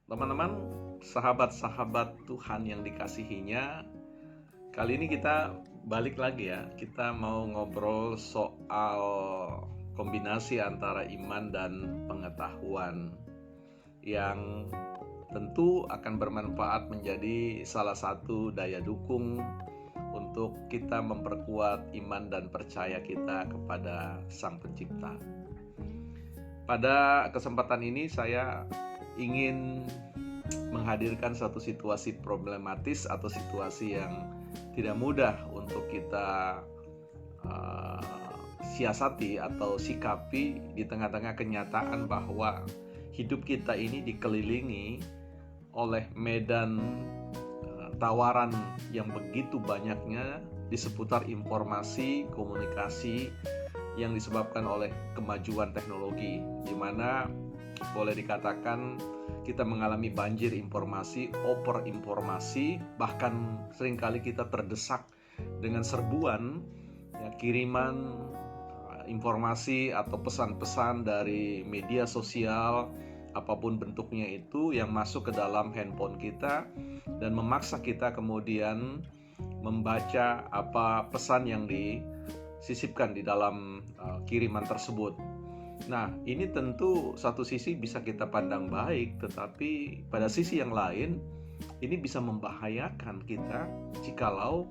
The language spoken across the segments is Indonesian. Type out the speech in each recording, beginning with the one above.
Teman-teman, sahabat-sahabat Tuhan yang dikasihinya, kali ini kita balik lagi ya. Kita mau ngobrol soal kombinasi antara iman dan pengetahuan yang tentu akan bermanfaat menjadi salah satu daya dukung untuk kita memperkuat iman dan percaya kita kepada Sang Pencipta. Pada kesempatan ini saya ingin menghadirkan satu situasi problematis atau situasi yang tidak mudah untuk kita siasati atau sikapi di tengah-tengah kenyataan bahwa hidup kita ini dikelilingi oleh medan tawaran yang begitu banyaknya di seputar informasi, komunikasi yang disebabkan oleh kemajuan teknologi, di mana boleh dikatakan kita mengalami banjir informasi, over informasi, bahkan seringkali kita terdesak dengan serbuan ya, kiriman informasi atau pesan-pesan dari media sosial apapun bentuknya itu yang masuk ke dalam handphone kita dan memaksa kita kemudian membaca apa pesan yang disisipkan di dalam kiriman tersebut. Nah, ini tentu satu sisi bisa kita pandang baik, tetapi pada sisi yang lain ini bisa membahayakan kita jikalau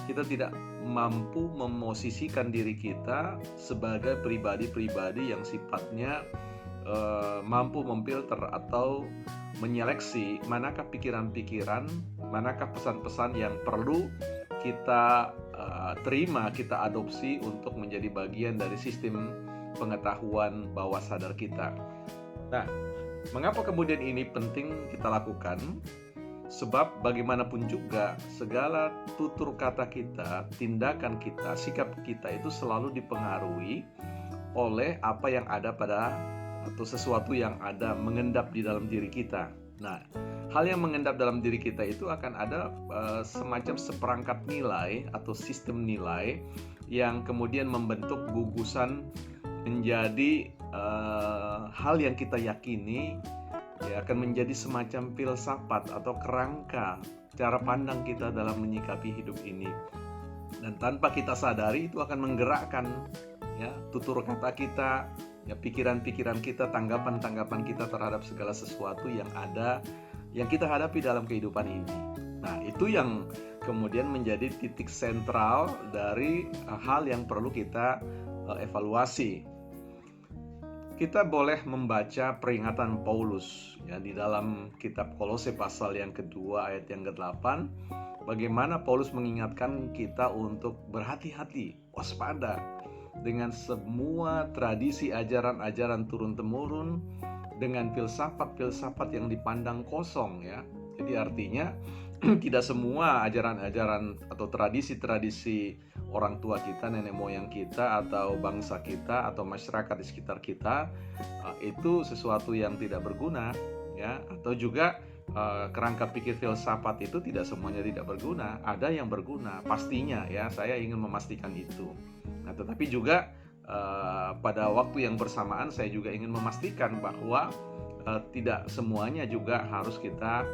kita tidak mampu memosisikan diri kita sebagai pribadi-pribadi yang sifatnya mampu memfilter atau menyeleksi manakah pikiran-pikiran, manakah pesan-pesan yang perlu kita terima, kita adopsi untuk menjadi bagian dari sistem pengetahuan bawah sadar kita. Nah, mengapa kemudian ini penting kita lakukan? Sebab bagaimanapun juga segala tutur kata kita, tindakan kita, sikap kita itu selalu dipengaruhi oleh apa yang ada pada atau sesuatu yang ada mengendap di dalam diri kita. Nah, hal yang mengendap dalam diri kita itu akan ada semacam seperangkat nilai atau sistem nilai yang kemudian membentuk gugusan menjadi hal yang kita yakini ya, akan menjadi semacam filsafat atau kerangka cara pandang kita dalam menyikapi hidup ini. Dan tanpa kita sadari itu akan menggerakkan ya tutur kata kita, ya pikiran-pikiran kita, tanggapan-tanggapan kita terhadap segala sesuatu yang ada yang kita hadapi dalam kehidupan ini. Nah, itu yang kemudian menjadi titik sentral dari hal yang perlu kita evaluasi. Kita boleh membaca peringatan Paulus ya di dalam kitab Kolose pasal yang kedua ayat yang ke-8, bagaimana Paulus mengingatkan kita untuk berhati-hati, waspada dengan semua tradisi ajaran-ajaran turun-temurun, dengan filsafat-filsafat yang dipandang kosong ya. Jadi artinya tidak semua ajaran-ajaran atau tradisi-tradisi orang tua kita, nenek moyang kita, atau bangsa kita, atau masyarakat di sekitar kita itu sesuatu yang tidak berguna ya. Atau juga kerangka pikir filsafat itu tidak semuanya tidak berguna, ada yang berguna pastinya ya, saya ingin memastikan itu. Nah, tetapi juga pada waktu yang bersamaan saya juga ingin memastikan bahwa tidak semuanya juga harus kita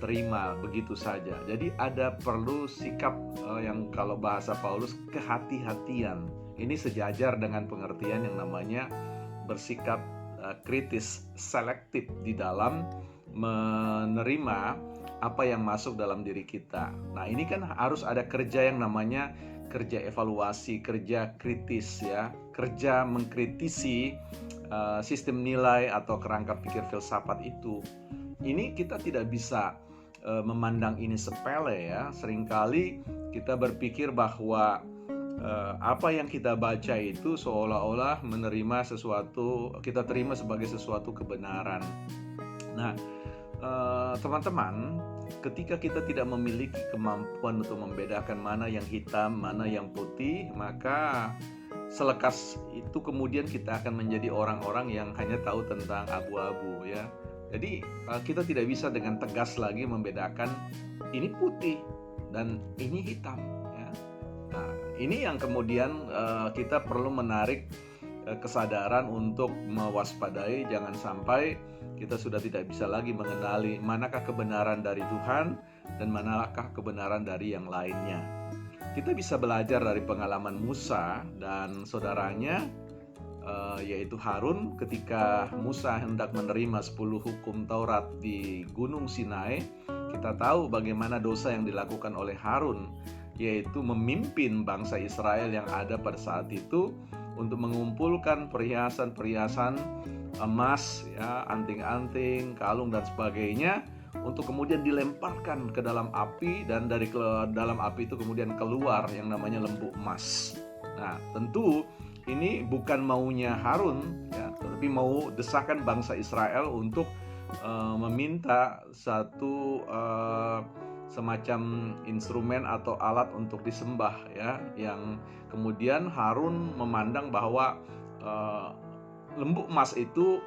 terima begitu saja. Jadi ada perlu sikap yang kalau bahasa Paulus kehati-hatian. Ini sejajar dengan pengertian yang namanya bersikap kritis, selektif di dalam menerima apa yang masuk dalam diri kita. Nah, ini kan harus ada kerja yang namanya kerja evaluasi, kerja kritis ya, kerja mengkritisi sistem nilai atau kerangka pikir filsafat itu. Ini kita tidak bisa memandang ini sepele ya. Seringkali kita berpikir bahwa apa yang kita baca itu seolah-olah menerima sesuatu, kita terima sebagai sesuatu kebenaran. Nah, teman-teman, ketika kita tidak memiliki kemampuan untuk membedakan mana yang hitam, mana yang putih, maka selekas itu kemudian kita akan menjadi orang-orang yang hanya tahu tentang abu-abu ya. Jadi kita tidak bisa dengan tegas lagi membedakan ini putih dan ini hitam ya. Nah, ini yang kemudian kita perlu menarik kesadaran untuk mewaspadai, jangan sampai kita sudah tidak bisa lagi mengenali manakah kebenaran dari Tuhan dan manakah kebenaran dari yang lainnya. Kita bisa belajar dari pengalaman Musa dan saudaranya, yaitu Harun, ketika Musa hendak menerima 10 hukum Taurat di Gunung Sinai. Kita tahu bagaimana dosa yang dilakukan oleh Harun, yaitu memimpin bangsa Israel yang ada pada saat itu untuk mengumpulkan perhiasan-perhiasan emas, ya, anting-anting, kalung dan sebagainya, untuk kemudian dilemparkan ke dalam api, dan dari dalam api itu kemudian keluar yang namanya lembu emas. Nah, tentu ini bukan maunya Harun, ya, tetapi mau desakan bangsa Israel untuk meminta satu semacam instrumen atau alat untuk disembah, ya, yang kemudian Harun memandang bahwa lembu emas itu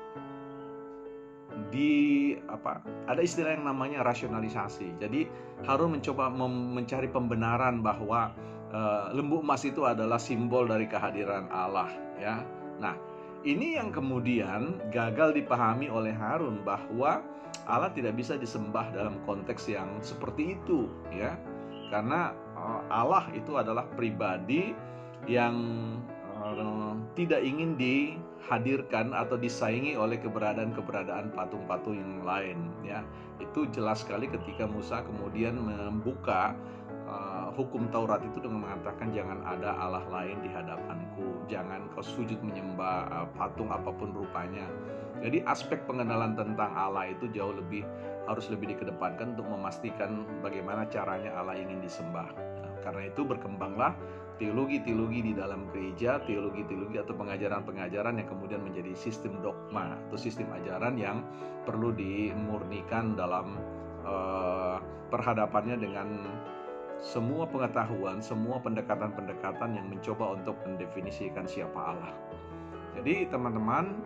ada istilah yang namanya rasionalisasi. Jadi Harun mencoba mencari pembenaran bahwa lembu emas itu adalah simbol dari kehadiran Allah, ya. Nah, ini yang kemudian gagal dipahami oleh Harun, bahwa Allah tidak bisa disembah dalam konteks yang seperti itu, ya. Karena Allah itu adalah pribadi yang tidak ingin dihadirkan atau disaingi oleh keberadaan patung-patung yang lain, ya. Itu jelas sekali ketika Musa kemudian membuka hukum Taurat itu dengan mengatakan, jangan ada Allah lain di hadapanku, jangan kau sujud menyembah patung apapun rupanya. Jadi aspek pengenalan tentang Allah itu harus lebih dikedepankan untuk memastikan bagaimana caranya Allah ingin disembah. Nah, karena itu berkembanglah teologi-teologi di dalam gereja, teologi-teologi atau pengajaran-pengajaran yang kemudian menjadi sistem dogma atau sistem ajaran yang perlu dimurnikan dalam perhadapannya dengan semua pengetahuan, semua pendekatan-pendekatan yang mencoba untuk mendefinisikan siapa Allah. Jadi teman-teman,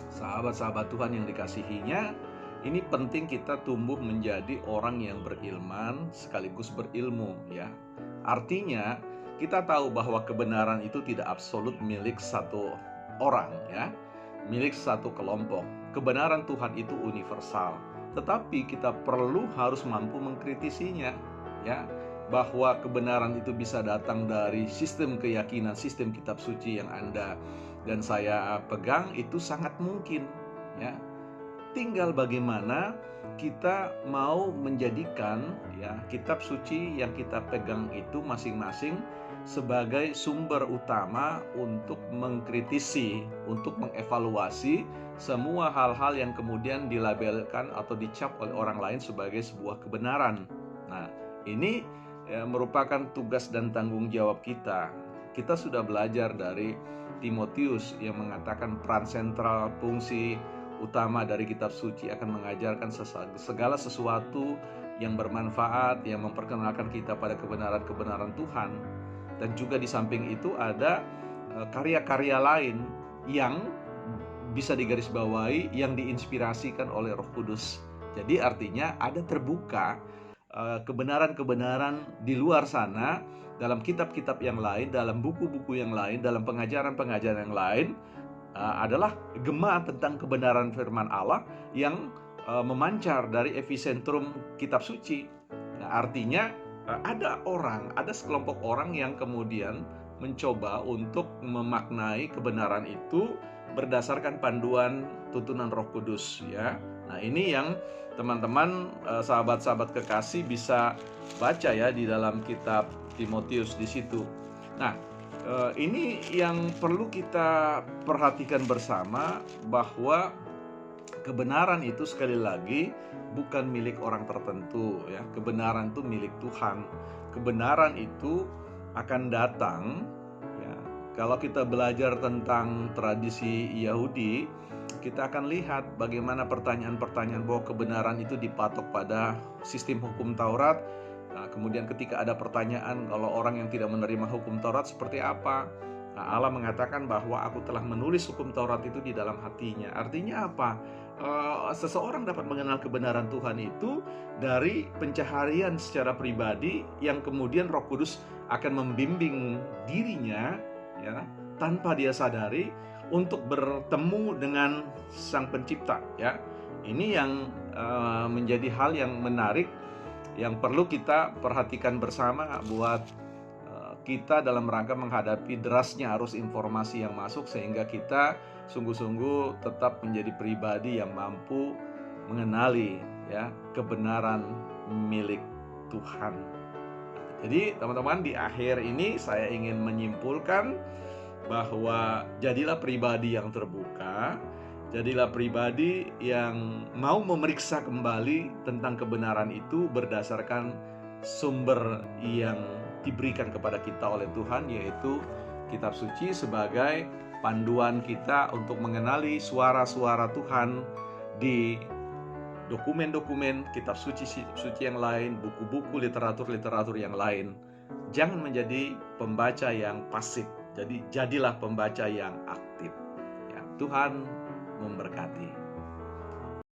sahabat-sahabat Tuhan yang dikasihinya, ini penting kita tumbuh menjadi orang yang berilman sekaligus berilmu, ya. Artinya kita tahu bahwa kebenaran itu tidak absolut milik satu orang, ya, milik satu kelompok. Kebenaran Tuhan itu universal, tetapi kita harus mampu mengkritisinya, ya. Bahwa kebenaran itu bisa datang dari sistem keyakinan, sistem kitab suci yang Anda dan saya pegang, itu sangat mungkin, ya. Tinggal bagaimana kita mau menjadikan, ya, kitab suci yang kita pegang itu masing-masing sebagai sumber utama untuk mengkritisi, untuk mengevaluasi semua hal-hal yang kemudian dilabelkan atau dicap oleh orang lain sebagai sebuah kebenaran. Nah, ini merupakan tugas dan tanggung jawab kita. Kita sudah belajar dari Timotius yang mengatakan peran sentral, fungsi utama dari kitab suci akan mengajarkan segala sesuatu yang bermanfaat, yang memperkenalkan kita pada kebenaran-kebenaran Tuhan. Dan juga di samping itu ada karya-karya lain yang bisa digarisbawahi, yang diinspirasikan oleh Roh Kudus. Jadi artinya ada terbuka kebenaran-kebenaran di luar sana, dalam kitab-kitab yang lain, dalam buku-buku yang lain, dalam pengajaran-pengajaran yang lain, adalah gema tentang kebenaran firman Allah yang memancar dari epicentrum kitab suci. Nah, artinya ada sekelompok orang yang kemudian mencoba untuk memaknai kebenaran itu berdasarkan panduan tuntunan Roh Kudus, ya. Nah, ini yang teman-teman, sahabat-sahabat kekasih bisa baca, ya, di dalam kitab Timotius di situ. Nah, ini yang perlu kita perhatikan bersama, bahwa kebenaran itu sekali lagi bukan milik orang tertentu, ya. Kebenaran itu milik Tuhan. Kebenaran itu akan datang, ya. Kalau kita belajar tentang tradisi Yahudi, kita akan lihat bagaimana pertanyaan-pertanyaan bahwa kebenaran itu dipatok pada sistem hukum Taurat. Nah, kemudian ketika ada pertanyaan, kalau orang yang tidak menerima hukum Taurat seperti apa? Nah, Allah mengatakan bahwa aku telah menulis hukum Taurat itu di dalam hatinya. Artinya apa? Seseorang dapat mengenal kebenaran Tuhan itu dari pencaharian secara pribadi, yang kemudian Roh Kudus akan membimbing dirinya, ya, tanpa dia sadari, untuk bertemu dengan Sang Pencipta, ya. Ini yang menjadi hal yang menarik yang perlu kita perhatikan bersama buat kita dalam rangka menghadapi derasnya arus informasi yang masuk, sehingga kita sungguh-sungguh tetap menjadi pribadi yang mampu mengenali ya kebenaran milik Tuhan. Jadi teman-teman, di akhir ini saya ingin menyimpulkan bahwa jadilah pribadi yang terbuka, jadilah pribadi yang mau memeriksa kembali tentang kebenaran itu berdasarkan sumber yang diberikan kepada kita oleh Tuhan, yaitu kitab suci sebagai panduan kita untuk mengenali suara-suara Tuhan di dokumen-dokumen kitab suci yang lain, buku-buku literatur yang lain. Jangan menjadi pembaca yang pasif. Jadi jadilah pembaca yang aktif. Ya, Tuhan memberkati.